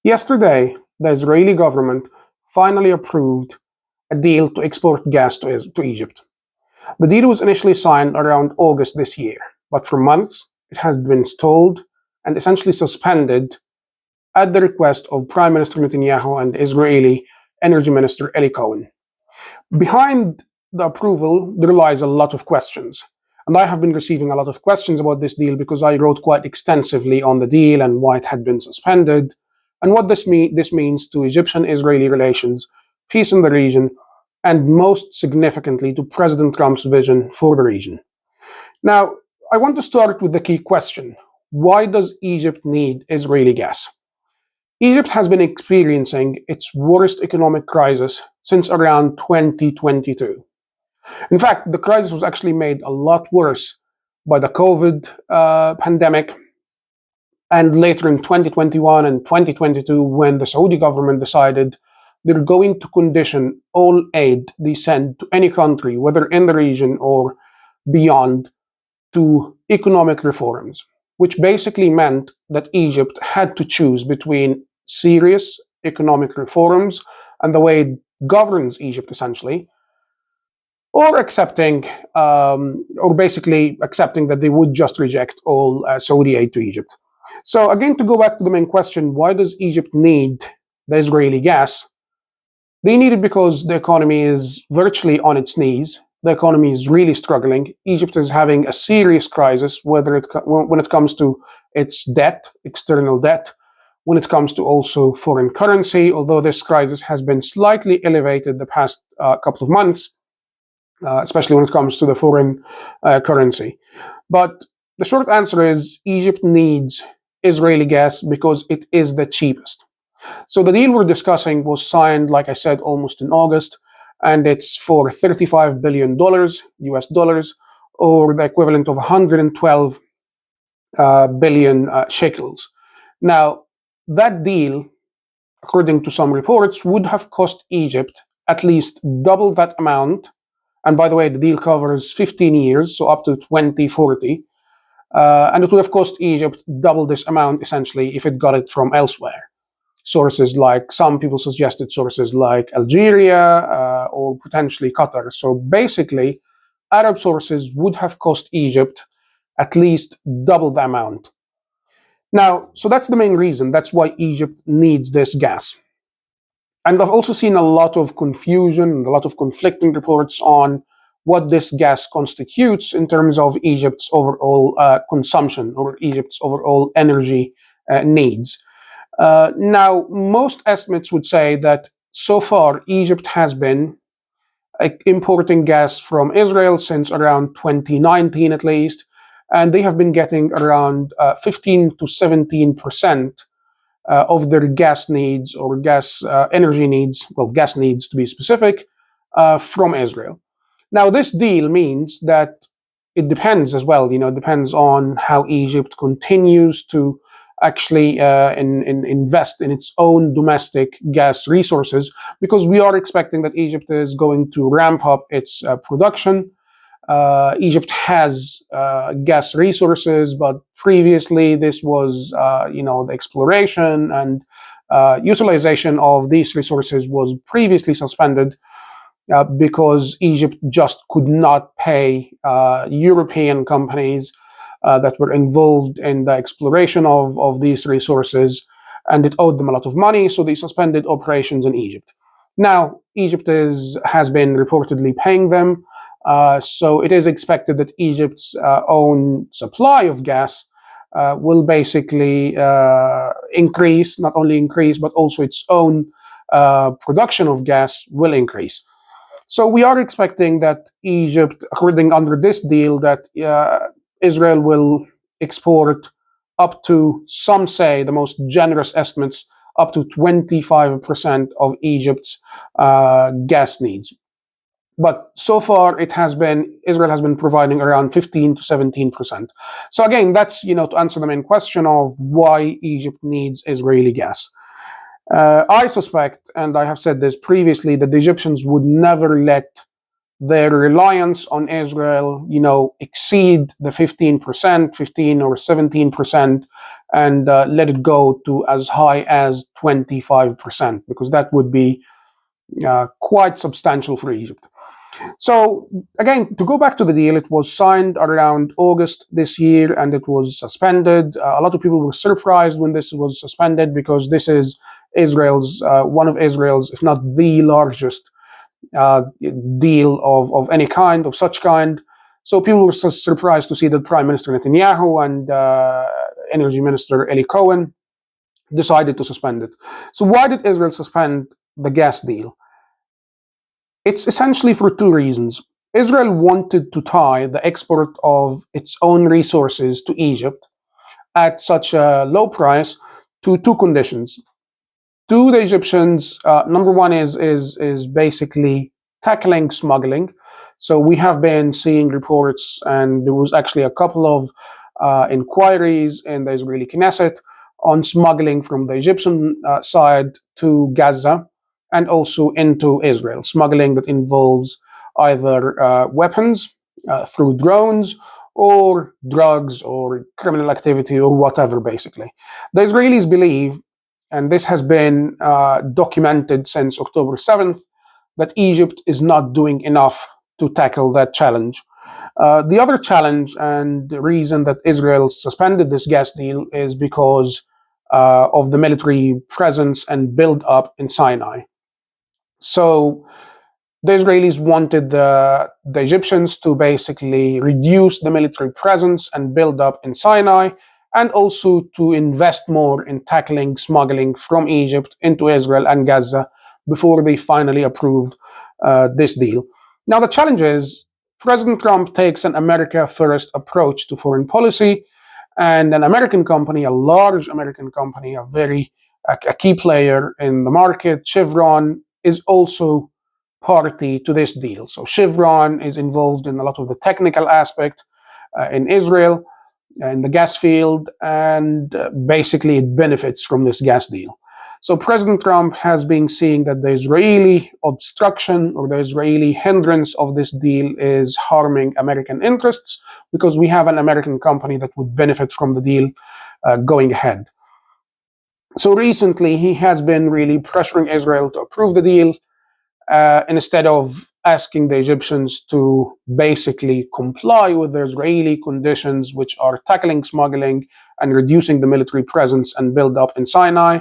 Yesterday, the Israeli government finally approved a deal to export gas to Egypt. The deal was initially signed around August this year, but for months it has been stalled and essentially suspended at the request of Prime Minister Netanyahu and Israeli Energy Minister Eli Cohen. Behind the approval, there lies a lot of questions. And I have been receiving a lot of questions about this deal because I wrote quite extensively on the deal and why it had been suspended, and what this means to Egyptian-Israeli relations, peace in the region, and most significantly to President Trump's vision for the region. Now, I want to start with the key question. Why does Egypt need Israeli gas? Egypt has been experiencing its worst economic crisis since around 2022. In fact, the crisis was actually made a lot worse by the COVID pandemic, and later in 2021 and 2022, when the Saudi government decided they're going to condition all aid they send to any country, whether in the region or beyond, to economic reforms, which basically meant that Egypt had to choose between serious economic reforms and the way it governs Egypt, essentially, or basically accepting that they would just reject all Saudi aid to Egypt. So again, to go back to the main question, why does Egypt need the Israeli gas? They need it because the economy is virtually on its knees. The economy is really struggling. Egypt is having a serious crisis, when it comes to its debt, external debt, when it comes to also foreign currency, although this crisis has been slightly elevated the past couple of months, especially when it comes to the foreign currency. But the short answer is Egypt needs Israeli gas because it is the cheapest. So the deal we're discussing was signed, like I said, almost in August, and it's for $35 billion US dollars, or the equivalent of 112 billion shekels. Now, that deal, according to some reports, would have cost Egypt at least double that amount. And by the way, the deal covers 15 years, so up to 2040. And it would have cost Egypt double this amount, essentially, if it got it from elsewhere. Sources like, some people suggested sources like Algeria or potentially Qatar. So basically, Arab sources would have cost Egypt at least double the amount. Now, so that's the main reason. That's why Egypt needs this gas. And I've also seen a lot of confusion and a lot of conflicting reports on what this gas constitutes in terms of Egypt's overall consumption or Egypt's overall energy needs. Now, most estimates would say that so far Egypt has been importing gas from Israel since around 2019 at least, and they have been getting around 15 to 17% of their gas needs or energy needs, well, gas needs to be specific, from Israel. Now, this deal means that it depends as well, it depends on how Egypt continues to actually invest in its own domestic gas resources, because we are expecting that Egypt is going to ramp up its production. Egypt has gas resources, but previously this was, the exploration and utilization of these resources was previously suspended because Egypt just could not pay European companies that were involved in the exploration of these resources, and it owed them a lot of money, so they suspended operations in Egypt. Now, Egypt has been reportedly paying them, so it is expected that Egypt's own supply of gas will basically increase, not only increase, but also its own production of gas will increase. So we are expecting that Egypt, according under this deal, that Israel will export up to, some say, the most generous estimates, up to 25% of Egypt's gas needs. But so far, Israel has been providing around 15 to 17%. So again, that's, to answer the main question of why Egypt needs Israeli gas. I suspect, and I have said this previously, that the Egyptians would never let their reliance on Israel, exceed the 15%, 15 or 17%, and let it go to as high as 25%, because that would be quite substantial for Egypt. So again, to go back to the deal, it was signed around August this year, and it was suspended. A lot of people were surprised when this was suspended, because this is one of Israel's, if not the largest deal of any kind, of such kind. So people were surprised to see that Prime Minister Netanyahu and Energy Minister Eli Cohen decided to suspend it. So why did Israel suspend the gas deal? It's essentially for two reasons. Israel wanted to tie the export of its own resources to Egypt at such a low price to two conditions. To the Egyptians, number one is basically tackling smuggling. So we have been seeing reports, and there was actually a couple of inquiries in the Israeli Knesset on smuggling from the Egyptian side to Gaza and also into Israel. Smuggling that involves either weapons through drones, or drugs, or criminal activity, or whatever, basically. The Israelis believe, and this has been documented since October 7th, that Egypt is not doing enough to tackle that challenge. The other challenge, and the reason that Israel suspended this gas deal, is because of the military presence and build up in Sinai. So the Israelis wanted the Egyptians to basically reduce the military presence and build up in Sinai, and also to invest more in tackling smuggling from Egypt into Israel and Gaza before they finally approved this deal. Now, the challenge is President Trump takes an America first approach to foreign policy, and an American company, a large American company, a key player in the market, Chevron, is also party to this deal. So Chevron is involved in a lot of the technical aspect in Israel, in the gas field, and basically it benefits from this gas deal. So President Trump has been seeing that the Israeli obstruction or the Israeli hindrance of this deal is harming American interests, because we have an American company that would benefit from the deal going ahead. So recently he has been really pressuring Israel to approve the deal, instead of asking the Egyptians to basically comply with the Israeli conditions, which are tackling smuggling and reducing the military presence and build up in Sinai.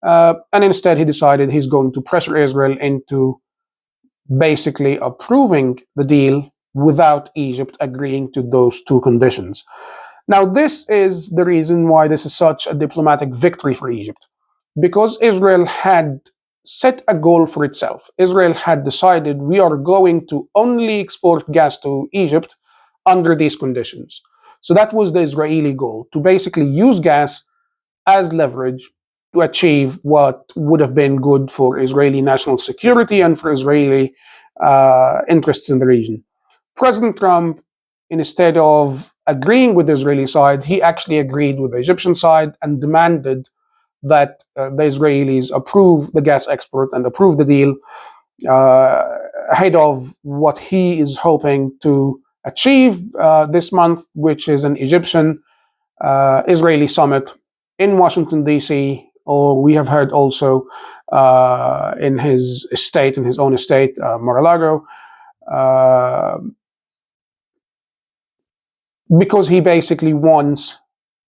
And instead, he decided he's going to pressure Israel into basically approving the deal without Egypt agreeing to those two conditions. Now, this is the reason why this is such a diplomatic victory for Egypt, because Israel had set a goal for itself. Israel had decided, we are going to only export gas to Egypt under these conditions. So that was the Israeli goal, to basically use gas as leverage to achieve what would have been good for Israeli national security and for Israeli interests in the region. President Trump, instead of agreeing with the Israeli side, he actually agreed with the Egyptian side and demanded that the Israelis approve the gas export and approve the deal ahead of what he is hoping to achieve this month, which is an Egyptian Israeli summit in Washington, D.C., or we have heard also in his estate, in his own estate, Mar-a-Lago, because he basically wants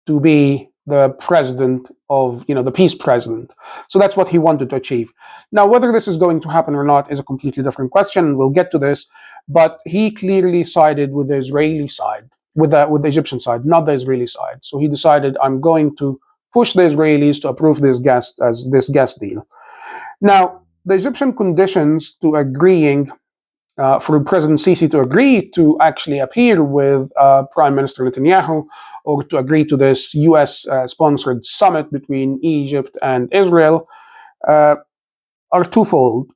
to be the president of, the peace president. So that's what he wanted to achieve. Now, whether this is going to happen or not is a completely different question. We'll get to this, but he clearly sided with the Israeli side, with the Egyptian side, not the Israeli side. So he decided, I'm going to push the Israelis to approve this gas deal. Now, the Egyptian conditions to agreeing for President Sisi to agree to actually appear with Prime Minister Netanyahu, or to agree to this US-sponsored summit between Egypt and Israel, are twofold.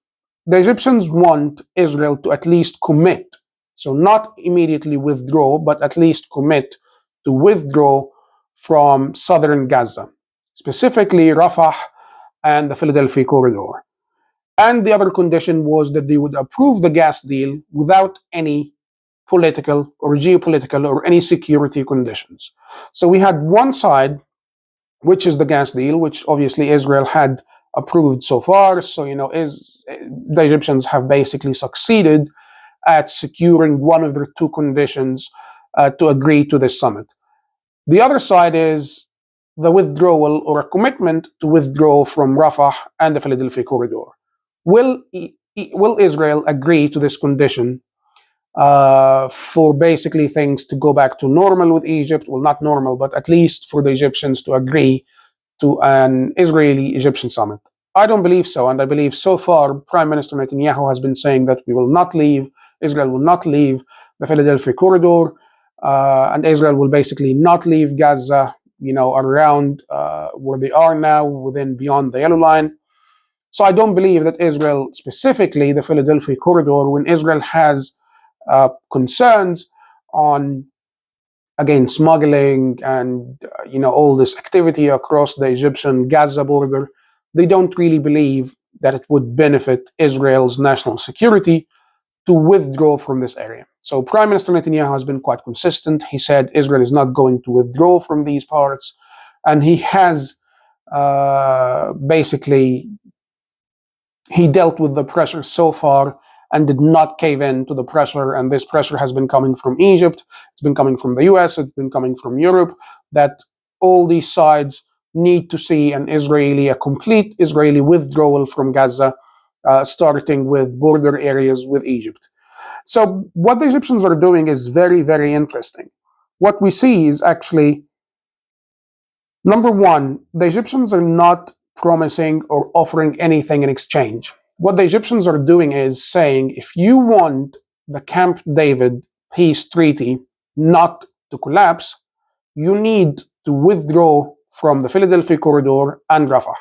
The Egyptians want Israel to at least commit, so not immediately withdraw, but at least commit to withdraw from southern Gaza, specifically Rafah and the Philadelphia corridor. And the other condition was that they would approve the gas deal without any political or geopolitical or any security conditions. So we had one side, which is the gas deal, which obviously Israel had approved so far. So, the Egyptians have basically succeeded at securing one of their two conditions to agree to this summit. The other side is the withdrawal or a commitment to withdraw from Rafah and the Philadelphia corridor. Will Israel agree to this condition for basically things to go back to normal with Egypt? Well, not normal, but at least for the Egyptians to agree to an Israeli-Egyptian summit? I don't believe so, and I believe so far Prime Minister Netanyahu has been saying that we will not leave, Israel will not leave the Philadelphia corridor, and Israel will basically not leave Gaza, around where they are now, beyond the yellow line. So I don't believe that Israel, specifically the Philadelphia corridor, when Israel has concerns on, again, smuggling and all this activity across the Egyptian Gaza border, they don't really believe that it would benefit Israel's national security to withdraw from this area. So Prime Minister Netanyahu has been quite consistent. He said Israel is not going to withdraw from these parts, and he has basically he dealt with the pressure so far and did not cave in to the pressure. And this pressure has been coming from Egypt, it's been coming from the US, it's been coming from Europe, that all these sides need to see a complete Israeli withdrawal from Gaza, starting with border areas with Egypt. So what the Egyptians are doing is very, very interesting. What we see is actually, number one, the Egyptians are not promising or offering anything in exchange. What the Egyptians are doing is saying, if you want the Camp David peace treaty not to collapse, you need to withdraw from the Philadelphia corridor and Rafah.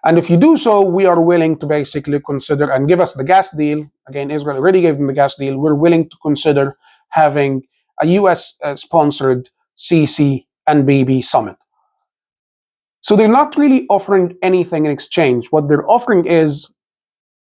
And if you do so, we are willing to basically consider and give us the gas deal. Again, Israel already gave them the gas deal. We're willing to consider having a US sponsored Sisi and Bibi summit. So they're not really offering anything in exchange. What they're offering is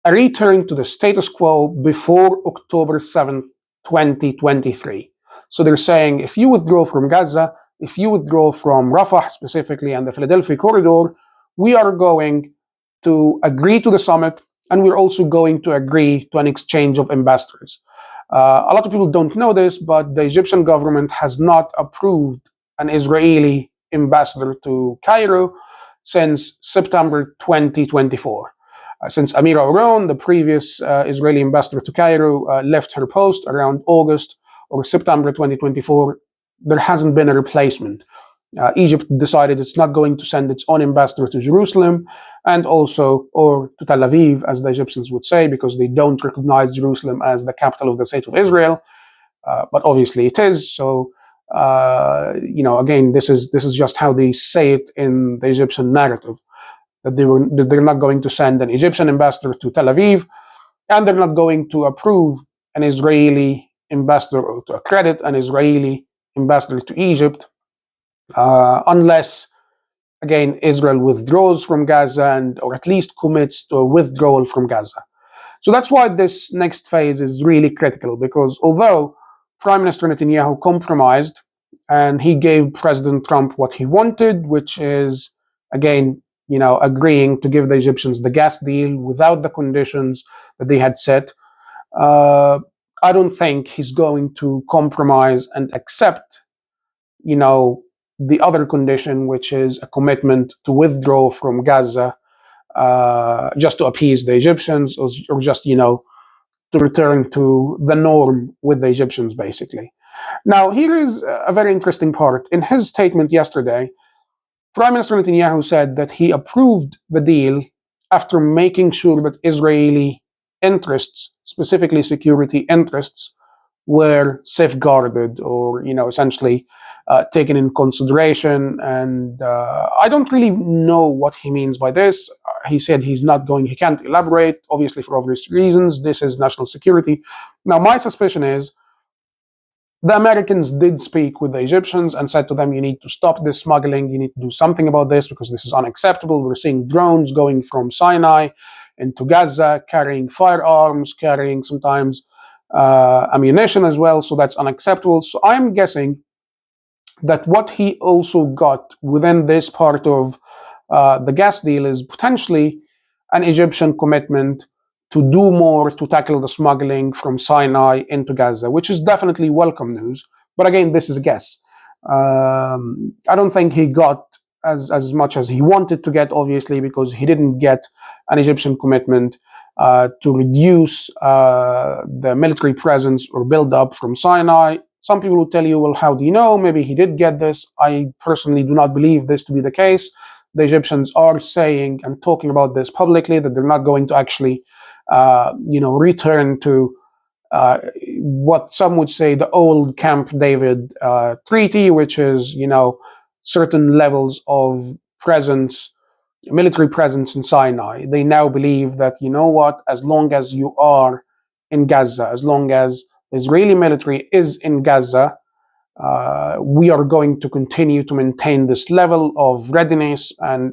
a return to the status quo before October 7th, 2023. So they're saying, if you withdraw from Gaza, if you withdraw from Rafah specifically and the Philadelphia corridor, we are going to agree to the summit, and we're also going to agree to an exchange of ambassadors. A lot of people don't know this, but the Egyptian government has not approved an Israeli ambassador to Cairo since September 2024. Since Amira Oron, the previous Israeli ambassador to Cairo, left her post around August or September 2024, there hasn't been a replacement. Egypt decided it's not going to send its own ambassador to Jerusalem and also, or to Tel Aviv, as the Egyptians would say, because they don't recognize Jerusalem as the capital of the state of Israel. But obviously it is. So, again, this is just how they say it in the Egyptian narrative, that they're not going to send an Egyptian ambassador to Tel Aviv, and they're not going to approve an Israeli ambassador or to accredit an Israeli ambassador to Egypt unless, again, Israel withdraws from Gaza or at least commits to a withdrawal from Gaza. So that's why this next phase is really critical, because although Prime Minister Netanyahu compromised and he gave President Trump what he wanted, which is, again, agreeing to give the Egyptians the gas deal without the conditions that they had set, I don't think he's going to compromise and accept, the other condition, which is a commitment to withdraw from Gaza, just to appease the Egyptians, or just, to return to the norm with the Egyptians, basically. Now, here is a very interesting part. In his statement yesterday, Prime Minister Netanyahu said that he approved the deal after making sure that Israeli interests, specifically security interests, were safeguarded or, essentially taken in consideration. And I don't really know what he means by this. He said he can't elaborate, obviously for obvious reasons. This is national security. Now, my suspicion is The Americans did speak with the Egyptians and said to them, you need to stop this smuggling, you need to do something about this because this is unacceptable. We're seeing drones going from Sinai into Gaza, carrying firearms, carrying sometimes ammunition as well, so that's unacceptable. So I'm guessing that what he also got within this part of the gas deal is potentially an Egyptian commitment to do more to tackle the smuggling from Sinai into Gaza, which is definitely welcome news. But again, this is a guess. I don't think he got as much as he wanted to get, obviously, because he didn't get an Egyptian commitment to reduce the military presence or build up from Sinai. Some people will tell you, well, how do you know? Maybe he did get this. I personally do not believe this to be the case. The Egyptians are saying and talking about this publicly, that they're not going to actually return to what some would say the old Camp David treaty, which is, certain levels of presence, military presence in Sinai. They now believe that, as long as you are in Gaza, as long as the Israeli military is in Gaza, we are going to continue to maintain this level of readiness and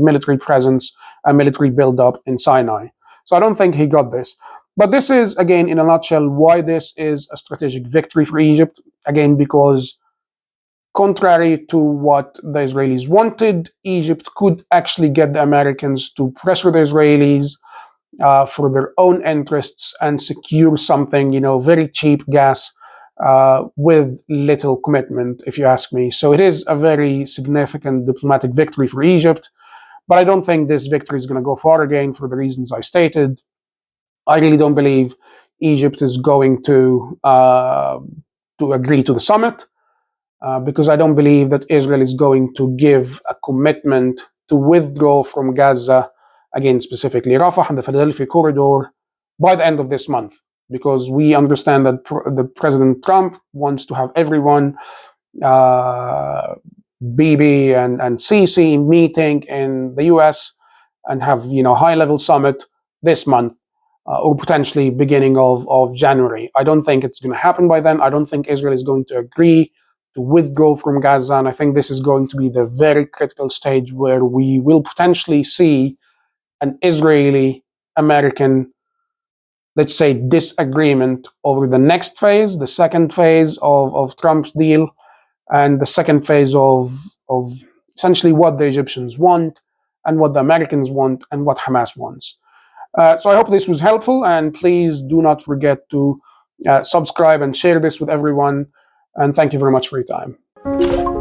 military presence and military buildup in Sinai. So I don't think he got this. But this is, again, in a nutshell, why this is a strategic victory for Egypt. Again, because contrary to what the Israelis wanted, Egypt could actually get the Americans to pressure the Israelis for their own interests and secure something, very cheap gas with little commitment, if you ask me. So it is a very significant diplomatic victory for Egypt. But I don't think this victory is going to go far again for the reasons I stated. I really don't believe Egypt is going to agree to the summit because I don't believe that Israel is going to give a commitment to withdraw from Gaza, again, specifically Rafah and the Philadelphia corridor, by the end of this month. Because we understand that the President Trump wants to have everyone, Bibi and Sisi, meeting in the US and have high-level summit this month. Or potentially beginning of January. I don't think it's going to happen by then. I don't think Israel is going to agree to withdraw from Gaza. And I think this is going to be the very critical stage where we will potentially see an Israeli-American, let's say, disagreement over the next phase, the second phase of Trump's deal, and the second phase of essentially what the Egyptians want and what the Americans want and what Hamas wants. So I hope this was helpful, and please do not forget to subscribe and share this with everyone. And thank you very much for your time.